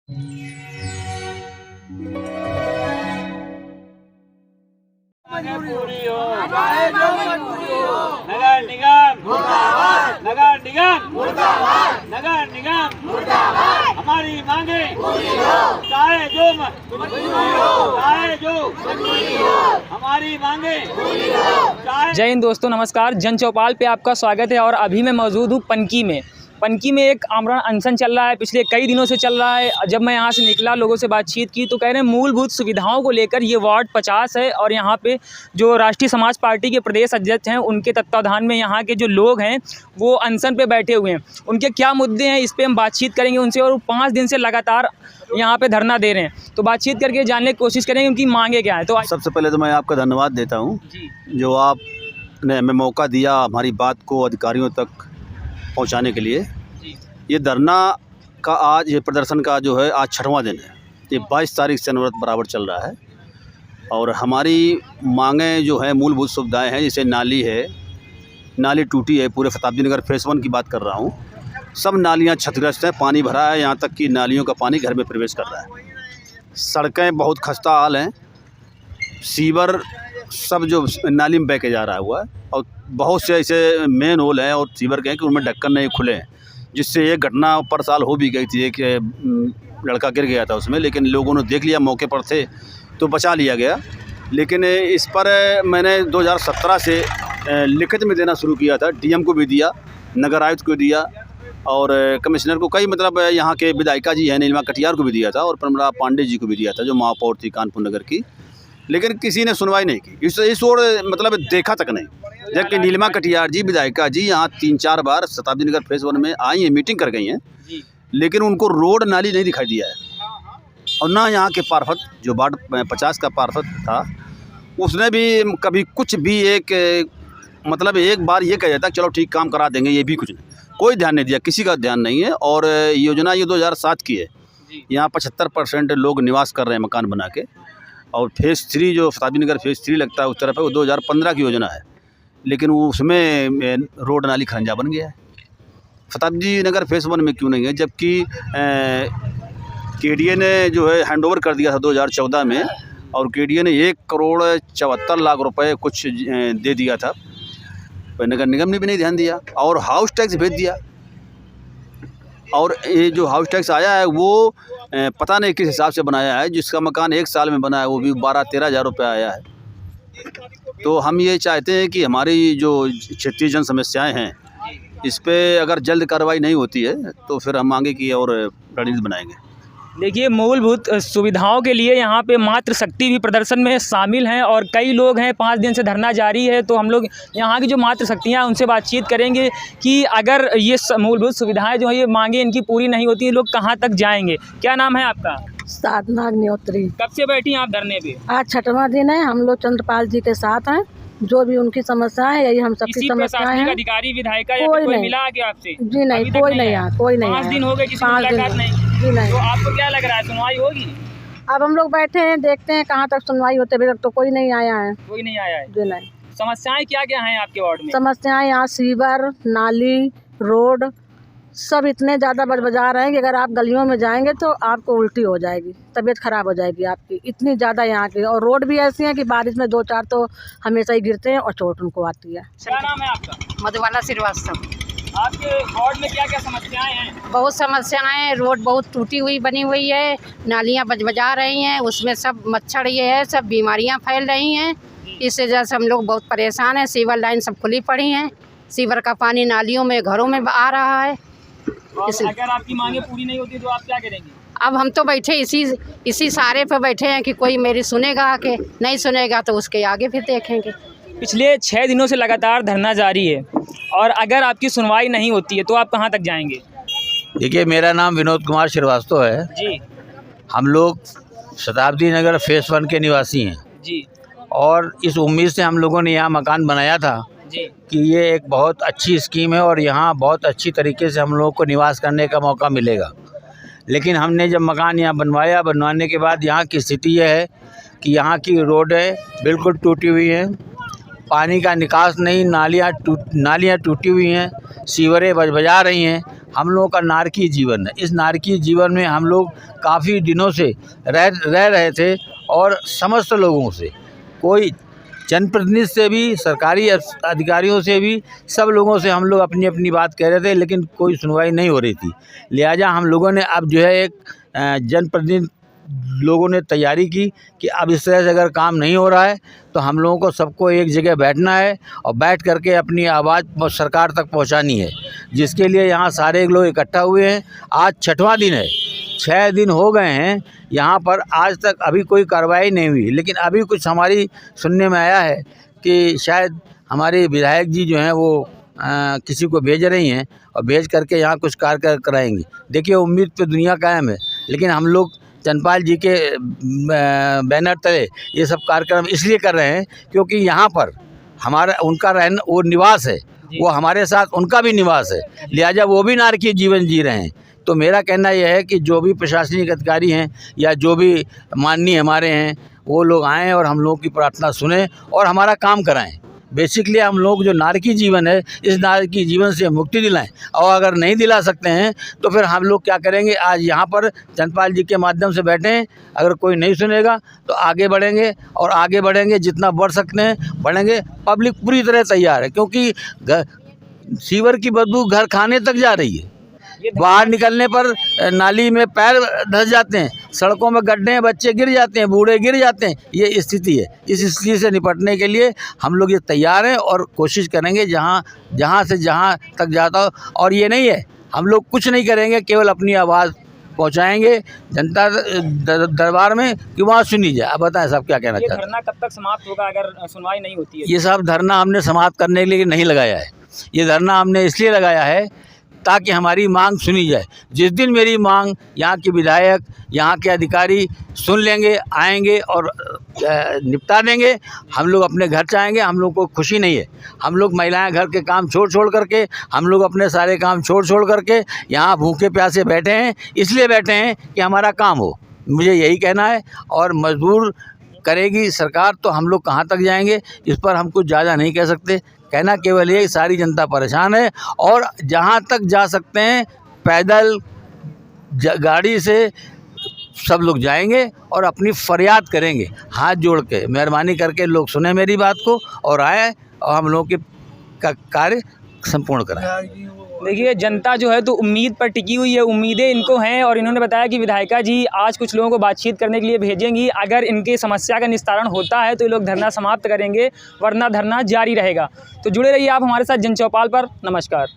पूरी हो, नगर निगम मुर्दाबाद, नगर निगम मुर्दाबाद, नगर निगम मुर्दाबाद। हमारी मांगे पूरी हो, चाहे जो हमारी मांगे पूरी हो। जय हिंद दोस्तों, नमस्कार। जन चौपाल पे आपका स्वागत है। और अभी मैं मौजूद हूँ पनकी में एक आमरण अनशन चल रहा है, पिछले कई दिनों से चल रहा है। जब मैं यहाँ से निकला, लोगों से बातचीत की तो कह रहे हैं मूलभूत सुविधाओं को लेकर ये वार्ड 50 है और यहाँ पे जो राष्ट्रीय समाज पार्टी के प्रदेश अध्यक्ष हैं उनके तत्वाधान में यहाँ के जो लोग हैं वो अनशन पे बैठे हुए हैं। उनके क्या मुद्दे हैं इस पर हम बातचीत करेंगे उनसे, और 5 दिन से लगातार यहाँ पे धरना दे रहे हैं, तो बातचीत करके जानने की कोशिश करेंगे उनकी मांगे क्या है। तो सबसे पहले तो मैं आपका धन्यवाद देता हूँ जो आपने हमें मौका दिया हमारी बात को अधिकारियों तक पहुंचाने के लिए। ये धरना का आज, ये प्रदर्शन का जो है आज 6वां दिन है। ये 22 तारीख से अनवरत बराबर चल रहा है और हमारी मांगें जो है मूलभूत सुविधाएं हैं, जैसे नाली है, नाली टूटी है। पूरे शताब्दी नगर फेस 1 की बात कर रहा हूँ, सब नालियाँ क्षतिग्रस्त हैं, पानी भरा है, यहाँ तक कि नालियों का पानी घर में प्रवेश कर रहा है। सड़कें बहुत खस्ता हाल हैं, सीवर सब जो नाली में बह के जा रहा हुआ है और बहुत से ऐसे मेन होल हैं और सीवर के हैं कि उनमें ढक्कन नहीं खुले हैं, जिससे ये घटना पर साल हो भी गई थी कि लड़का गिर गया था उसमें, लेकिन लोगों ने देख लिया, मौके पर थे तो बचा लिया गया। लेकिन इस पर मैंने 2017 से लिखित में देना शुरू किया था, डीएम को भी दिया, नगर आयुक्त को दिया और कमिश्नर को, कई मतलब यहाँ के विधायिका जी हैं नीलिमा कटियार को भी दिया था और प्रमला पांडे जी को भी दिया था जो महापौर थी कानपुर नगर की, लेकिन किसी ने सुनवाई नहीं की। इस ओर मतलब देखा तक नहीं। जबकि नीलिमा कटियार जी, विधायिका जी यहाँ 3-4 बार शताब्दी नगर फेस 1 में आई हैं, मीटिंग कर गई हैं, लेकिन उनको रोड नाली नहीं दिखाई दिया है। और ना यहाँ के पार्षद जो वार्ड 50 का पार्षद था, उसने भी कभी कुछ भी मतलब एक बार ये कह जाता चलो ठीक काम करा देंगे, ये भी कुछ नहीं, कोई ध्यान नहीं दिया, किसी का ध्यान नहीं है। और योजना ये 2007 की है, यहाँ 75% लोग निवास कर रहे हैं मकान बना के। और फेज़ 3 जो शताब्दी नगर फेज़ 3 लगता है उस तरफ है, वो 2015 की योजना है, लेकिन वो उसमें रोड नाली खरंजा बन गया है। शताब्दी नगर फेज़ 1 में क्यों नहीं है, जबकि केडीए ने जो है हैंडओवर कर दिया था 2014 में और केडीए ने 1,74,00,000 रुपये कुछ दे दिया था, नगर निगम ने भी नहीं ध्यान दिया और हाउस टैक्स भेज दिया। और ये जो हाउस टैक्स आया है वो पता नहीं किस हिसाब से बनाया है, जिसका मकान 1 साल में बना है वो भी 12-13 हज़ार रुपये आया है। तो हम ये चाहते हैं कि हमारी जो क्षेत्रीय जन समस्याएं हैं इस पे अगर जल्द कार्रवाई नहीं होती है तो फिर हम आगे की और रणनीति बनाएंगे। देखिए, मूलभूत सुविधाओं के लिए यहाँ पे मातृ शक्ति भी प्रदर्शन में शामिल हैं और कई लोग हैं, 5 दिन से धरना जारी है। तो हम लोग यहाँ की जो मातृ शक्तियाँ उनसे बातचीत करेंगे कि अगर ये मूलभूत सुविधाएं जो है ये मांगे इनकी पूरी नहीं होती है, लोग कहाँ तक जाएंगे। क्या नाम है आपका? साधना अग्निहोत्री। कब से बैठी हैं आप धरने पे? आज 6वां दिन है। हम लोग चंद्रपाल जी के साथ हैं, जो भी उनकी समस्या है यही हम सबकी समस्याएं हैं। अधिकारी विधायिका या कोई मिला क्या आपसे? जी नहीं, कोई नहीं आया, कोई नहीं। 5 दिन हो गए, किसी मुलाकात नहीं? जी नहीं। तो आपको क्या लग रहा है, सुनवाई होगी? अब हम लोग बैठे हैं, देखते हैं कहाँ तक सुनवाई होते। अभी तक तो कोई नहीं आया है। कोई नहीं आया है? जी नहीं। समस्याएं क्या क्या हैं आपके वार्ड में? समस्याएं यहाँ सीवर, नाली, रोड सब इतने ज़्यादा बजा रहे हैं कि अगर आप गलियों में जाएंगे तो आपको उल्टी हो जाएगी, तबीयत खराब हो जाएगी आपकी, इतनी ज़्यादा यहाँ की। और रोड भी ऐसी है कि बारिश में 2-4 तो हमेशा ही गिरते हैं और चोट उनको आती है। क्या नाम है आपका? मधुबाला श्रीवास्तव। आपके वार्ड में क्या क्या समस्याएं हैं? बहुत समस्याएं हैं, रोड बहुत टूटी हुई बनी हुई है, नालियाँ बजा रही हैं, उसमें सब मच्छर ये है, सब बीमारियाँ फैल रही हैं। इस वजह से हम लोग बहुत परेशान हैं। सीवर लाइन सब खुली पड़ी हैं, सीवर का पानी नालियों में, घरों में आ रहा है। अगर आपकी मांगे पूरी नहीं होती तो आप क्या करेंगे? अब हम तो बैठे इसी सारे पे बैठे हैं कि कोई मेरी सुनेगा, कि नहीं सुनेगा तो उसके आगे फिर देखेंगे। पिछले 6 दिनों से लगातार धरना जारी है और अगर आपकी सुनवाई नहीं होती है तो आप कहां तक जाएंगे? देखिए, मेरा नाम विनोद कुमार श्रीवास्तव है जी। हम लोग शताब्दी नगर फेस 1 के निवासी हैं जी। और इस उम्मीद से हम लोगों ने यहाँ मकान बनाया था जी कि ये एक बहुत अच्छी स्कीम है और यहाँ बहुत अच्छी तरीके से हम लोगों को निवास करने का मौका मिलेगा। लेकिन हमने जब मकान यहाँ बनवाने के बाद यहाँ की स्थिति यह है कि यहाँ की रोडें बिल्कुल टूटी हुई हैं, पानी का निकास नहीं, नालियाँ टूटी हुई हैं, सीवरें बजा रही हैं, हम लोगों का नारकीय जीवन है। इस नारकीय जीवन में हम लोग काफ़ी दिनों से रह रहे थे और समस्त लोगों से, कोई जनप्रतिनिधि से भी, सरकारी अधिकारियों से भी, सब लोगों से हम लोग अपनी अपनी बात कह रहे थे, लेकिन कोई सुनवाई नहीं हो रही थी। लिहाजा हम लोगों ने अब जो है एक जनप्रतिनिधि लोगों ने तैयारी की कि अब इस तरह से अगर काम नहीं हो रहा है तो हम लोगों को सबको एक जगह बैठना है और बैठ करके अपनी आवाज़ सरकार तक पहुंचानी है, जिसके लिए यहाँ सारे लोग इकट्ठा हुए हैं। आज 6वां दिन है, 6 दिन हो गए हैं यहाँ पर, आज तक अभी कोई कार्रवाई नहीं हुई। लेकिन अभी कुछ हमारी सुनने में आया है कि शायद हमारे विधायक जी जो हैं वो किसी को भेज रही हैं और भेज करके यहाँ कुछ कार्य कराएंगी। देखिए, उम्मीद पे दुनिया कायम है, लेकिन हम लोग चंद्रपाल जी के बैनर तले ये सब कार्यक्रम इसलिए कर रहे हैं क्योंकि यहाँ पर हमारा उनका रहना, वो निवास है, वो हमारे साथ उनका भी निवास है, लिहाजा वो भी नारकीय जीवन जी रहे हैं। तो मेरा कहना यह है कि जो भी प्रशासनिक अधिकारी हैं या जो भी माननीय हमारे हैं, वो लोग आएँ और हम लोगों की प्रार्थना सुनें और हमारा काम कराएं। बेसिकली हम लोग जो नारकीय जीवन है, इस नारकीय जीवन से मुक्ति दिलाएं, और अगर नहीं दिला सकते हैं तो फिर हम लोग क्या करेंगे, आज यहाँ पर चंद्रपाल जी के माध्यम से बैठे हैं, अगर कोई नहीं सुनेगा तो आगे बढ़ेंगे और आगे बढ़ेंगे, जितना बढ़ सकते हैं बढ़ेंगे। पब्लिक पूरी तरह तैयार है, क्योंकि सीवर की बदबू घर खाने तक जा रही है। बाहर निकलने पर नाली में पैर धंस जाते हैं, सड़कों में गड्ढे हैं, बच्चे गिर जाते हैं, बूढ़े गिर जाते हैं, ये स्थिति है। इस स्थिति से निपटने के लिए हम लोग ये तैयार हैं और कोशिश करेंगे जहाँ से जहाँ तक जाता हो। और ये नहीं है, हम लोग कुछ नहीं करेंगे, केवल अपनी आवाज़ पहुँचाएंगे जनता दरबार में कि वहाँ सुनी जाए। अब बताएं साहब क्या कहना चाहते हैं। धरना कब तक समाप्त होगा अगर सुनवाई नहीं होती है? ये साहब धरना हमने समाप्त करने के लिए नहीं लगाया है, ये धरना हमने इसलिए लगाया है ताकि हमारी मांग सुनी जाए। जिस दिन मेरी मांग यहाँ के विधायक, यहाँ के अधिकारी सुन लेंगे, आएंगे और निपटा देंगे, हम लोग अपने घर जाएंगे। हम लोग को खुशी नहीं है, हम लोग महिलाएं घर के काम छोड़ करके, हम लोग अपने सारे काम छोड़ करके यहाँ भूखे प्यासे बैठे हैं, इसलिए बैठे हैं कि हमारा काम हो। मुझे यही कहना है। और मजबूर करेगी सरकार तो हम लोग कहाँ तक जाएंगे, इस पर हम कुछ ज़्यादा नहीं कह सकते। कहना केवल ये, सारी जनता परेशान है और जहाँ तक जा सकते हैं पैदल, गाड़ी से सब लोग जाएंगे और अपनी फरियाद करेंगे हाथ जोड़ के। मेहरबानी करके लोग सुने मेरी बात को और आए और हम लोगों के कार्य संपूर्ण कराएं। देखिए, जनता जो है तो उम्मीद पर टिकी हुई है, उम्मीदें इनको हैं और इन्होंने बताया कि विधायिका जी आज कुछ लोगों को बातचीत करने के लिए भेजेंगी। अगर इनकी समस्या का निस्तारण होता है तो ये लोग धरना समाप्त करेंगे, वरना धरना जारी रहेगा। तो जुड़े रहिए आप हमारे साथ जन चौपाल पर। नमस्कार।